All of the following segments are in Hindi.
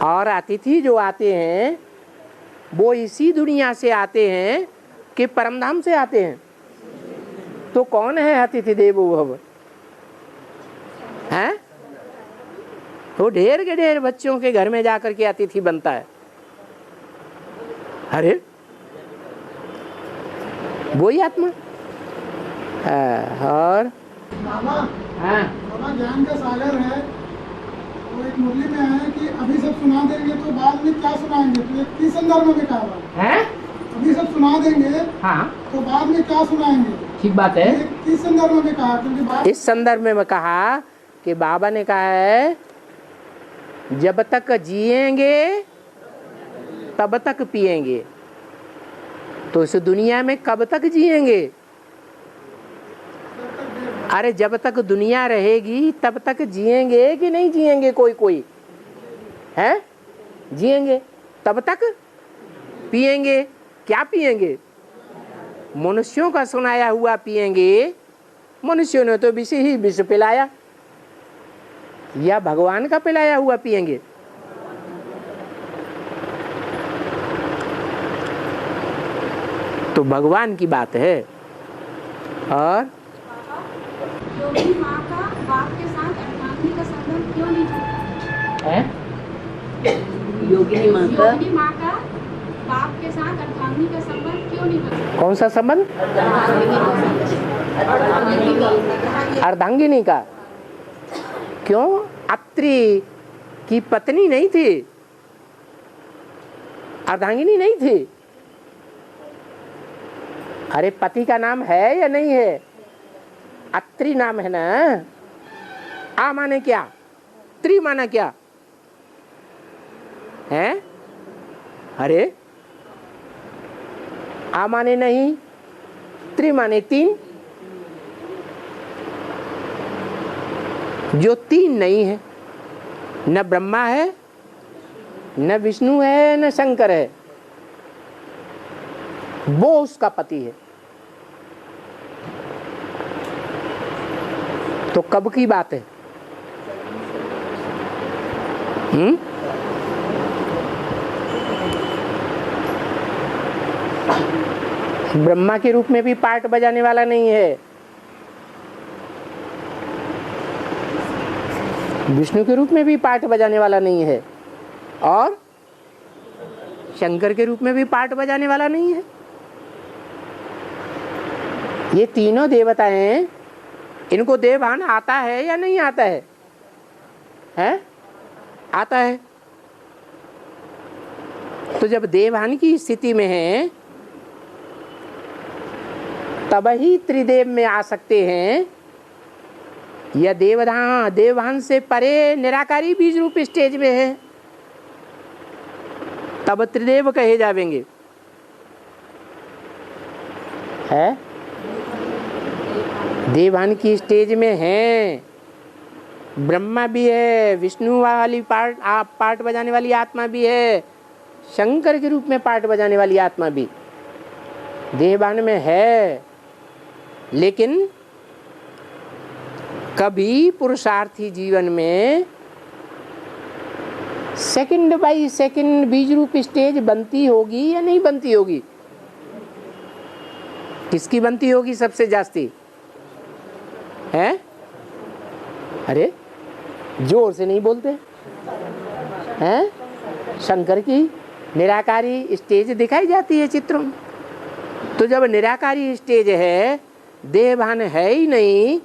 और अतिथि जो आते हैं वो इसी दुनिया से आते हैं कि परमधाम से आते हैं? तो कौन है अतिथि देवो भव? हैं? वो ढेर के ढेर बच्चों के घर में जाकर के अतिथि बनता है। अरे वही आत्मा है। और बाबा, हाँ बाबा ज्ञान का सागर है, वो एक मुरली में है कि अभी सब सुना देंगे तो बाद में क्या सुनाएंगे, तो एक किस संदर्भ में कहा है? अभी सब सुना देंगे हाँ तो बाद में क्या सुनाएंगे, ठीक बात है। ये किस संदर्भ में कहा? क्योंकि इस संदर्भ में मैं कहा कि बाबा ने कहा है जब तक जिएंगे तब तक पिएंगे। तो इस दुनिया में कब तक जिएंगे? अरे जब तक दुनिया रहेगी तब तक जिएंगे कि नहीं जिएंगे? कोई कोई है जिएंगे, तब तक पिएंगे। क्या पिएंगे? मनुष्यों का सुनाया हुआ पिएंगे। मनुष्यों ने तो विष ही विष पिलाया, या भगवान का पिलाया हुआ पिएंगे? तो भगवान की बात है। और योगी माँ का बाप के साथ अर्धांगिनी का संबंध क्यों नहीं जुड़ा है? योगिनी माँ का बाप के साथ अर्धांगिनी का संबंध क्यों नहीं जुड़ा? कौन सा संबंध? अर्धांगिनी का। क्यों? अत्रि की पत्नी नहीं थी, अर्धांगिनी नहीं थी। अरे पति का नाम है या नहीं है? अत्रि नाम है ना। आ माने क्या? त्रि माना क्या है? अरे आ माने नहीं, त्रि माने तीन। जो तीन नहीं है, न ब्रह्मा है, न विष्णु है, न शंकर है, वो उसका पति है। तो कब की बात है? ब्रह्मा के रूप में भी पार्ट बजाने वाला नहीं है, विष्णु के रूप में भी पार्ट बजाने वाला नहीं है, और शंकर के रूप में भी पार्ट बजाने वाला नहीं है। ये तीनों देवताएं, इनको देवभान आता है या नहीं आता है? हैं? आता है। तो जब देवभान की स्थिति में है तब ही त्रिदेव में आ सकते हैं, या देवभान से परे निराकारी बीज रूप स्टेज में है तब त्रिदेव कहे जावेंगे। है? देवभान की स्टेज में है, ब्रह्मा भी है, विष्णु वाली पार्ट बजाने वाली आत्मा भी है, शंकर के रूप में पार्ट बजाने वाली आत्मा भी देवभान में है। लेकिन कभी पुरुषार्थी जीवन में सेकंड बाई सेकंड बीज रूप स्टेज बनती होगी या नहीं बनती होगी? किसकी बनती होगी सबसे जास्ती? है? अरे जोर से नहीं बोलते हैं? शंकर की निराकारी स्टेज दिखाई जाती है चित्रों में। तो जब निराकारी स्टेज है, देवभान है ही नहीं,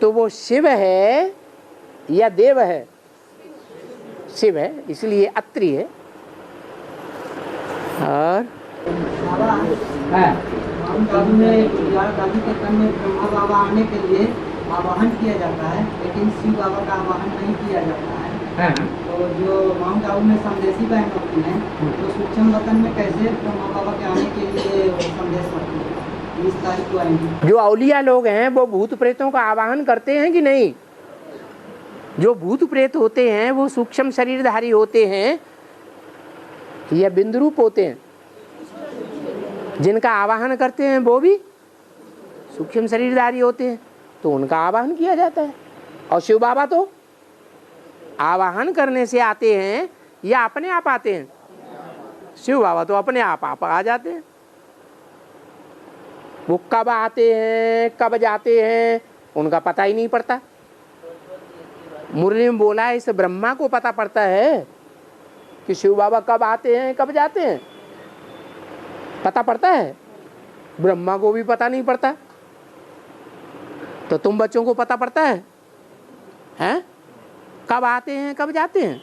तो वो शिव है या देव है? शिव है, इसलिए अत्रि है। और काबू में काबू के क्रम में ब्रह्मा बाबा आने के लिए आवाहन किया जाता है, लेकिन शिव बाबा का आवाहन नहीं किया जाता है। तो जो माउंट आबू में संदेशी बहन होती हैं, तो सूक्ष्म वतन में कैसे ब्रह्मा बाबा के आने के लिए संदेश करती है? इस तारीख को आएंगे। जो औलिया लोग हैं वो भूत प्रेतों का आवाहन करते हैं कि नहीं? जो भूत प्रेत होते हैं वो सूक्ष्म शरीरधारी होते हैं या बिंदु रूप होते हैं? जिनका आवाहन करते हैं वो भी सूक्ष्म शरीरधारी होते हैं, तो उनका आवाहन किया जाता है। और शिव बाबा तो आवाहन करने से आते हैं या अपने आप आते हैं? शिव बाबा तो अपने आप आ जाते हैं। वो कब आते हैं कब जाते हैं उनका पता ही नहीं पड़ता। मुरली में बोला है इस ब्रह्मा को पता पड़ता है कि शिव बाबा कब आते हैं कब जाते हैं, पता पड़ता है। ब्रह्मा को भी पता नहीं पड़ता, तो तुम बच्चों को पता पड़ता है? हैं? कब आते हैं कब जाते हैं?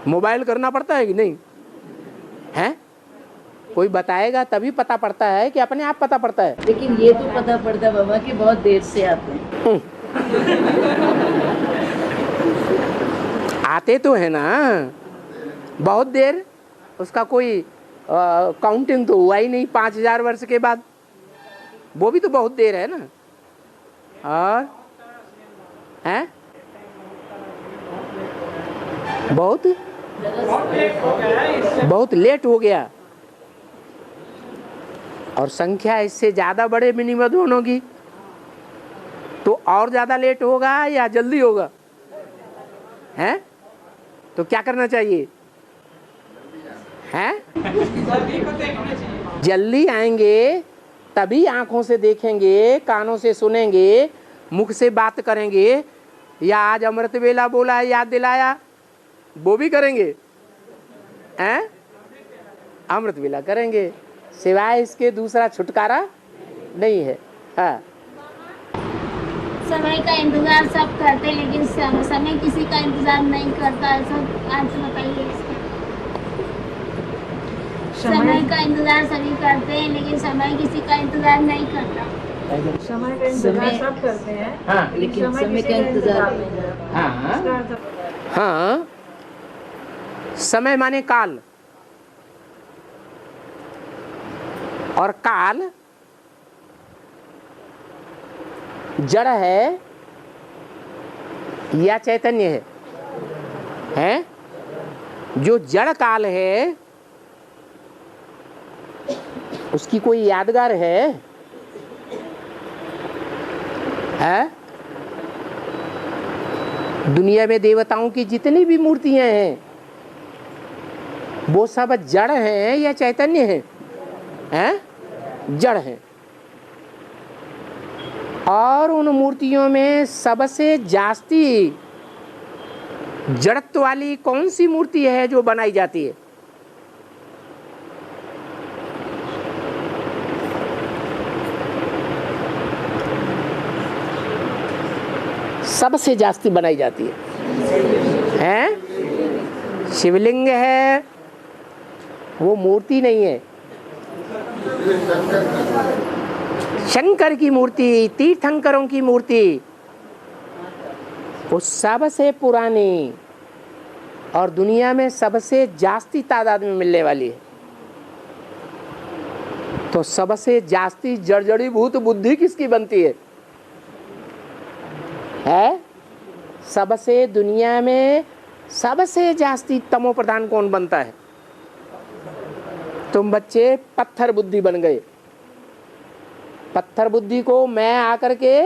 मोबाइल करना पड़ता है कि नहीं? हैं? कोई बताएगा तभी पता पड़ता है कि अपने आप पता पड़ता है? लेकिन ये तो पता पड़ता है बाबा कि बहुत देर से आते हैं। आते तो है ना बहुत देर, उसका कोई काउंटिंग तो हुआ ही नहीं 5000 वर्ष के बाद, वो भी तो बहुत देर है ना। और हैं बहुत लेट हो गया। और संख्या इससे ज़्यादा बड़े मिनिमम दोनों की, तो और ज़्यादा लेट होगा या जल्दी होगा? हैं? तो क्या करना चाहिए? हैं? जल्दी आएंगे तभी आंखों से देखेंगे, कानों से सुनेंगे, मुख से बात करेंगे, या आज अमृत वेला बोला है याद दिलाया वो भी करेंगे? हैं? अमृत वेला करेंगे, सिवाय इसके दूसरा छुटकारा नहीं है। हाँ, समय का इंतजार सब करते हैं लेकिन समय किसी का इंतजार नहीं करता है। सब आज बताइए इसका। समय का इंतजार सभी करते हैं लेकिन समय किसी का इंतजार नहीं करता। समय का इंतजार सब करते हैं। हाँ, लेकिन समय का इंतजार नहीं। हाँ, समय माने काल, और काल जड़ है या चैतन्य है? हैं? जो जड़ काल है उसकी कोई यादगार है? है? दुनिया में देवताओं की जितनी भी मूर्तियां हैं वो सब जड़ हैं या चैतन्य हैं? हैं? जड़ हैं। और उन मूर्तियों में सबसे जास्ती जड़त्व वाली कौन सी मूर्ति है जो बनाई जाती है? सबसे जास्ती बनाई जाती है? हैं? शिवलिंग है, वो मूर्ति नहीं है। शंकर की मूर्ति, तीर्थंकरों की मूर्ति, वो सबसे पुरानी और दुनिया में सबसे जास्ती तादाद में मिलने वाली है। तो सबसे जास्ती जड़जड़ीभूत बुद्धि किसकी बनती है? सबसे दुनिया में सबसे जास्ती तमो प्रधान कौन बनता है? तुम बच्चे पत्थर बुद्धि बन गए। पत्थर बुद्धि को मैं आकर के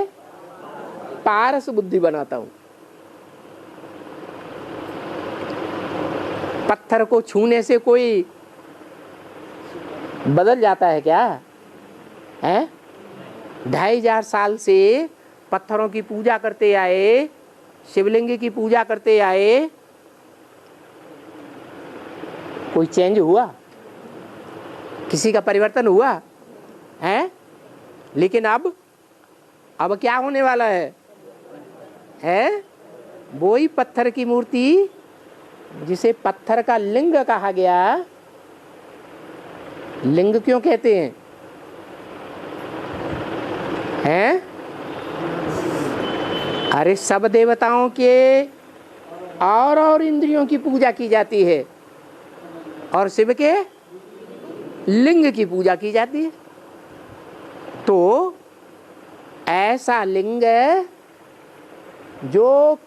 पारस बुद्धि बनाता हूं। पत्थर को छूने से कोई बदल जाता है क्या? है? 2500 साल से पत्थरों की पूजा करते आए, शिवलिंग की पूजा करते आए, कोई चेंज हुआ? किसी का परिवर्तन हुआ है? लेकिन अब क्या होने वाला है? वही पत्थर की मूर्ति जिसे पत्थर का लिंग कहा गया। लिंग क्यों कहते हैं? हैं? अरे सब देवताओं के और इंद्रियों की पूजा की जाती है और शिव के लिंग की पूजा की जाती है। तो ऐसा लिंग जो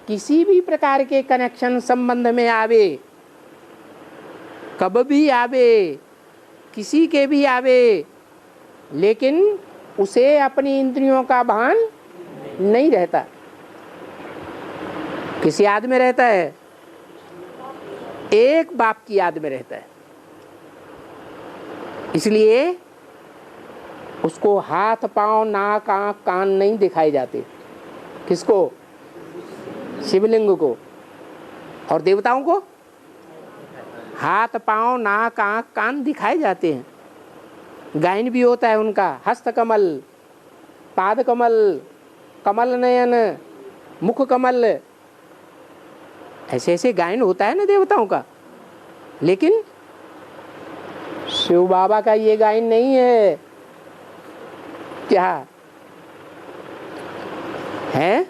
किसी भी प्रकार के कनेक्शन संबंध में आवे, कब भी आवे, किसी के भी आवे, लेकिन उसे अपनी इंद्रियों का भान नहीं रहता। किसी आदमी में रहता है? एक बाप की याद में रहता है, इसलिए उसको हाथ पांव नाक आंख कान नहीं दिखाए जाते। किसको? शिवलिंग को। और देवताओं को हाथ पांव नाक आंख कान दिखाए जाते हैं। गायन भी होता है उनका, हस्त कमल, पाद कमल, कमल नयन, मुख कमल, ऐसे ऐसे गायन होता है ना देवताओं का। लेकिन शिव बाबा का ये गायन नहीं है। क्या है?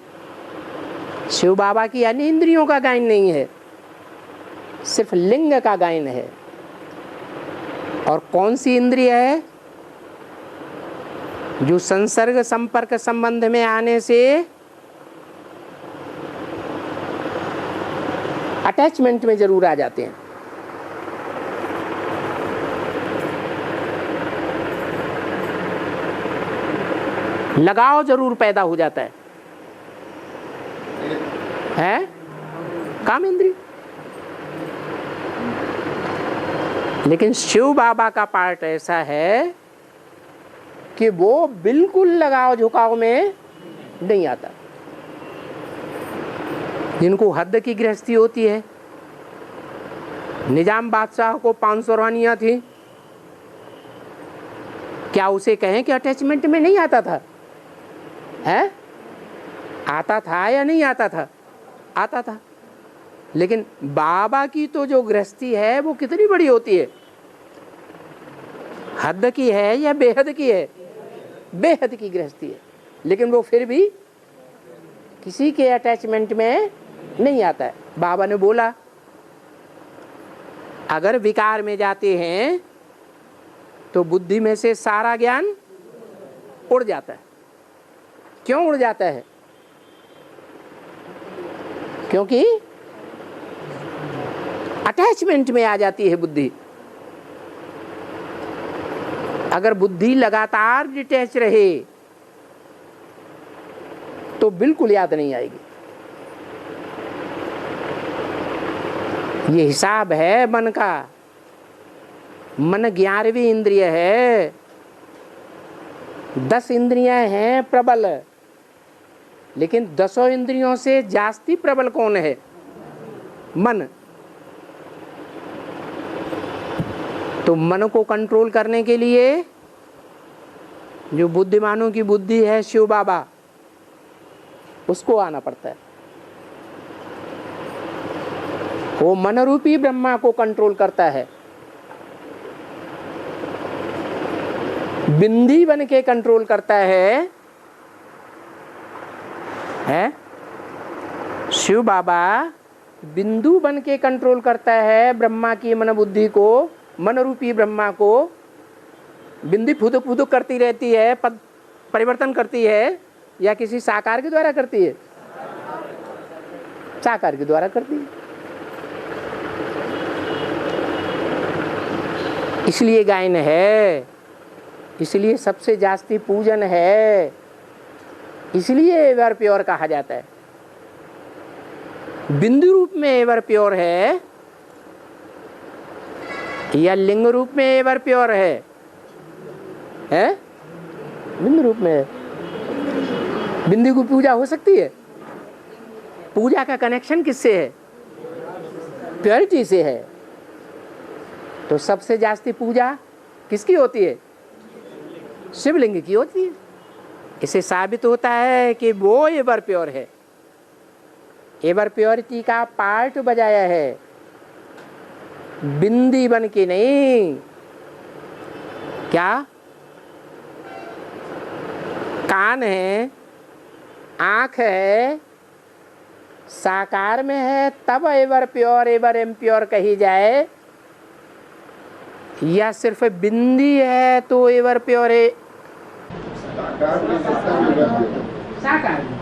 शिव बाबा की अन्य इंद्रियों का गायन नहीं है, सिर्फ लिंग का गायन है। और कौन सी इंद्रिय है? जो संसर्ग संपर्क संबंध में आने से अटैचमेंट में जरूर आ जाते हैं। लगाव जरूर पैदा हो जाता है? काम इंद्रिय। लेकिन शिव बाबा का पार्ट ऐसा है कि वो बिल्कुल लगाव झुकाव में नहीं आता। जिनको हद की गृहस्थी होती है, निजाम बादशाह को 500 रानियां थी, क्या उसे कहें कि अटैचमेंट में नहीं आता था? है? आता था या नहीं आता था? आता था। लेकिन बाबा की तो जो गृहस्थी है वो कितनी बड़ी होती है? हद की है या बेहद की है? बेहद की गृहस्थी है। लेकिन वो फिर भी किसी के अटैचमेंट में नहीं आता है। बाबा ने बोला अगर विकार में जाते हैं तो बुद्धि में से सारा ज्ञान उड़ जाता है। क्यों उड़ जाता है? क्योंकि अटैचमेंट में आ जाती है बुद्धि। अगर बुद्धि लगातार डिटैच रहे तो बिल्कुल याद नहीं आएगी। ये हिसाब है मन का। मन 11वीं इंद्रिय है। 10 इंद्रियां हैं प्रबल, लेकिन 10 इंद्रियों से जास्ती प्रबल कौन है? मन। तो मन को कंट्रोल करने के लिए जो बुद्धिमानों की बुद्धि है शिव बाबा, उसको आना पड़ता है। वो मन रूपी ब्रह्मा को कंट्रोल करता है। बिंदी बन के कंट्रोल करता है शिव बाबा बिंदु बन के कंट्रोल करता है ब्रह्मा की मन बुद्धि को, मन रूपी ब्रह्मा को। बिंदी फुदुक फुदुक करती रहती है, पद परिवर्तन करती है, या किसी साकार के द्वारा करती है? साकार के द्वारा करती है। इसलिए गायन है, इसलिए सबसे जास्ती पूजन है, इसलिए एवर प्योर कहा जाता है। बिंदु रूप में एवर प्योर है या लिंग रूप में एवर प्योर है? बिंदु रूप में है। बिंदु की पूजा हो सकती है? पूजा का कनेक्शन किससे है? प्योरिटी से है। तो सबसे जास्ती पूजा किसकी होती है? शिवलिंग की होती है। इसे साबित होता है कि वो एवर प्योर है। एवर प्योरिटी का पार्ट बजाया है, बिंदी बन के नहीं। क्या? कान है, आंख है, साकार में है तब एवर प्योर एवर इम्प्योर कही जाए, या सिर्फ बिंदी है तो एवर प्योर है? साकार में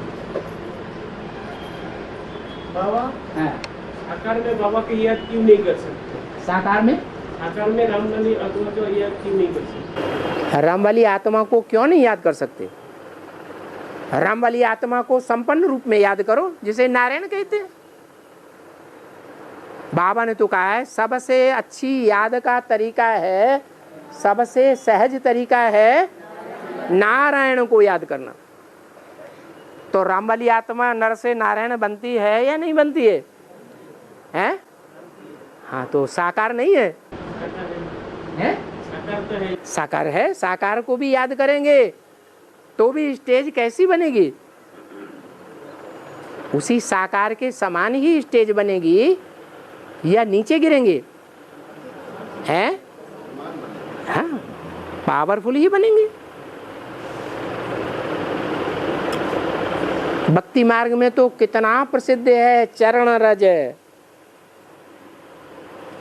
बाबा आकार में बाबा की याद क्यों नहीं कर सकते? साकार में आकार में राम वाली आत्मा को याद क्यों नहीं कर सकते? राम वाली आत्मा को क्यों नहीं याद कर सकते? राम वाली आत्मा को संपन्न रूप में याद करो, जिसे नारायण कहते हैं। बाबा ने तो कहा है सबसे अच्छी याद का तरीका है, सबसे सहज तरीका है नारायण को याद करना। तो राम वाली आत्मा नर से नारायण बनती है या नहीं बनती है? हैं? हाँ, तो साकार नहीं है, हैं? साकार है। साकार को भी याद करेंगे तो भी स्टेज कैसी बनेगी? उसी साकार के समान ही स्टेज बनेगी या नीचे गिरेंगे? हैं? हाँ, पावरफुल ही बनेंगे। भक्ति मार्ग में तो कितना प्रसिद्ध है चरण रज।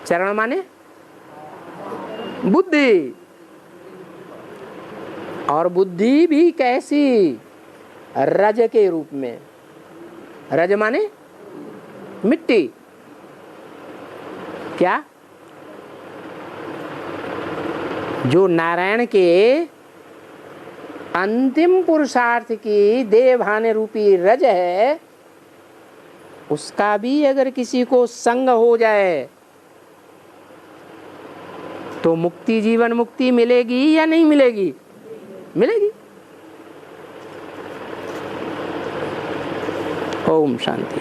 चरण माने बुद्धि, और बुद्धि भी कैसी? रज के रूप में। रज माने मिट्टी। क्या? जो नारायण के अंतिम पुरुषार्थ की देवभान रूपी रज है, उसका भी अगर किसी को संग हो जाए तो मुक्ति, जीवन मुक्ति मिलेगी या नहीं मिलेगी? मिलेगी। ओम शांति।